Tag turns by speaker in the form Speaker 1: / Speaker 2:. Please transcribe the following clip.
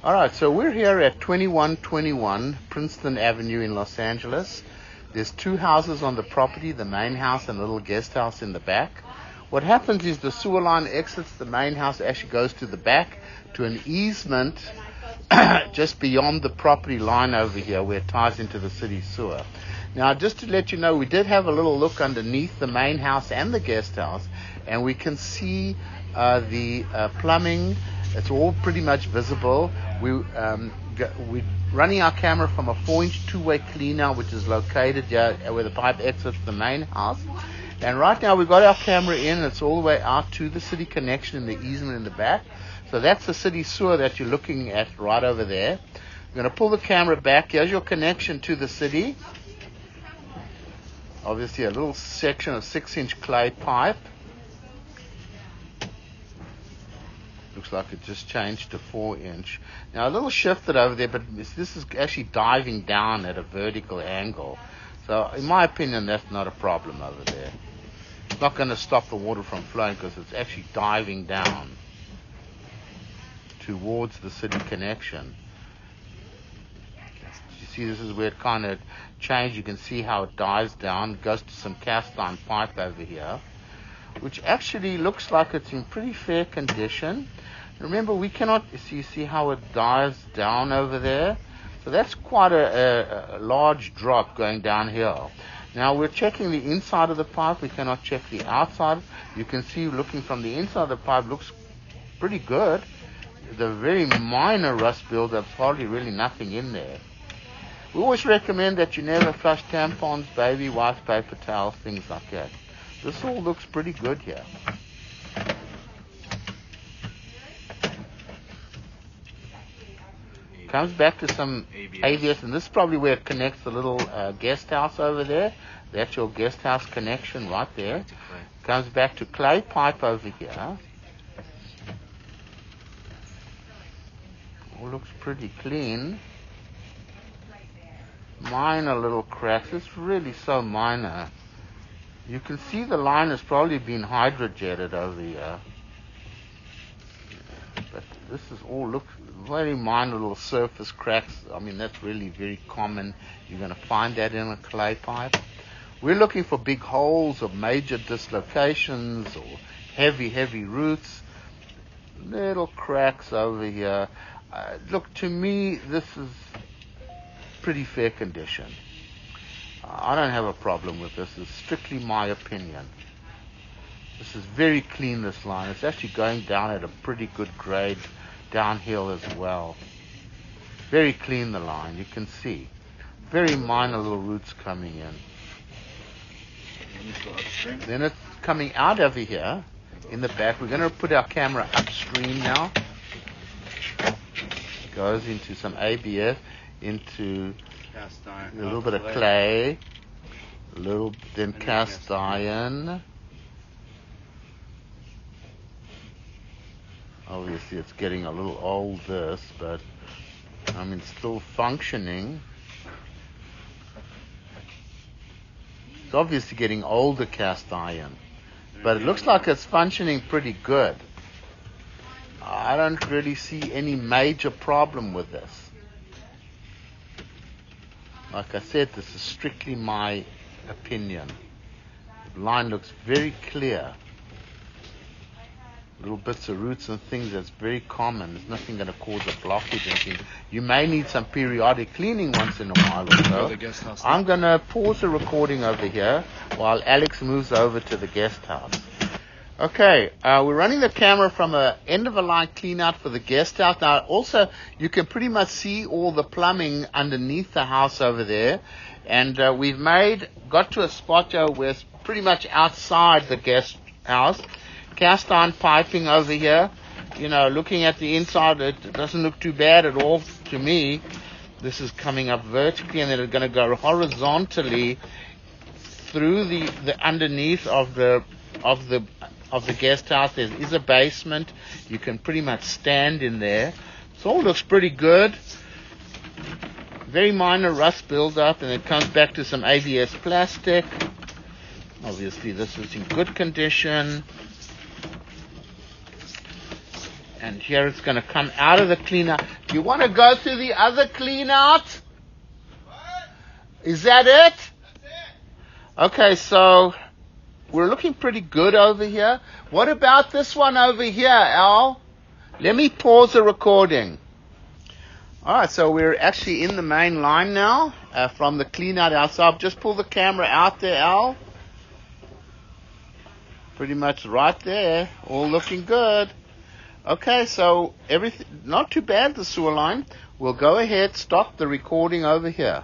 Speaker 1: All right, so we're here at 2121 Princeton Avenue in Los Angeles. There's two houses on the property, the main house and a little guest house in the back. What happens is the sewer line exits the main house, actually goes to the back to an easement just beyond the property line over here where it ties into the city sewer. Now, just to let you know, we did have a little look underneath the main house and the guest house, and we can see the plumbing. It's all pretty much visible. We're running our camera from a 4-inch two-way cleaner, which is located here where the pipe exits the main house. And right now we've got our camera in. It's all the way out to the city connection in the easement in the back. So that's the city sewer that you're looking at right over there. We're going to pull the camera back. Here's your connection to the city. Obviously a little section of 6-inch clay pipe. Looks like it just changed to 4-inch. Now a little shifted over there, but this is actually diving down at a vertical angle. So in my opinion, that's not a problem over there. It's not going to stop the water from flowing because it's actually diving down towards the city connection. You see, this is where it kind of changed. You can see how it dives down. It goes to some cast iron pipe over here, which actually looks like it's in pretty fair condition. Remember, we cannot see how it dives down over there. So that's quite a large drop going downhill. Now we're checking the inside of the pipe. We cannot check the outside. You can see, looking from the inside of the pipe, looks pretty good. The very minor rust buildup, hardly really nothing in there. We always recommend that you never flush tampons, baby wipes, paper towels, things like that. This all looks pretty good here. Comes back to some ABS, and this is probably where it connects the little guest house over there. That's your guest house connection right there. Comes back to clay pipe over here. All looks pretty clean. Minor little cracks. It's really so minor. You can see the line has probably been hydrojetted over here. But this is all looks very minor little surface cracks. I mean, that's really very common. You're going to find that in a clay pipe. We're looking for big holes or major dislocations or heavy roots. Little cracks over here. Look, to me, this is pretty fair condition. I don't have a problem with this. It's strictly my opinion. This is very clean, this line. It's actually going down at a pretty good grade downhill as well. Very clean, the line. You can see. Very minor little roots coming in. Then it's coming out over here in the back. We're going to put our camera upstream now. Goes into some ABS, into a little bit of clay, a little, then cast iron. Obviously it's getting a little old, this, but I mean, still functioning. It's obviously getting older cast iron, but it looks like it's functioning pretty good. I don't really see any major problem with this. Like I said, this is strictly my opinion. The line looks very clear. Little bits of roots and things, that's very common. There's nothing going to cause a blockage or anything. You may need some periodic cleaning once in a while or so. I'm going to pause the recording over here while Alex moves over to the guest house. Okay, we're running the camera from a end of a line clean out for the guest house. Now also, you can pretty much see all the plumbing underneath the house over there. And we've got to a spot where it's pretty much outside the guest house. Cast iron piping over here. You know, looking at the inside, it doesn't look too bad at all to me. This is coming up vertically, and then it's going to go horizontally through the underneath of the guest house. There is a basement. You can pretty much stand in there. So all looks pretty good. Very minor rust build-up, and it comes back to some ABS plastic. Obviously, this is in good condition. And here it's going to come out of the clean out. Do you want to go through the other clean out? Is that it?
Speaker 2: That's it.
Speaker 1: Okay, so we're looking pretty good over here. What about this one over here, Al? Let me pause the recording. Alright, so we're actually in the main line now from the clean out outside. Just pull the camera out there, Al. Pretty much right there. All looking good. Okay, so everything, not too bad, the sewer line. We'll go ahead, stop the recording over here.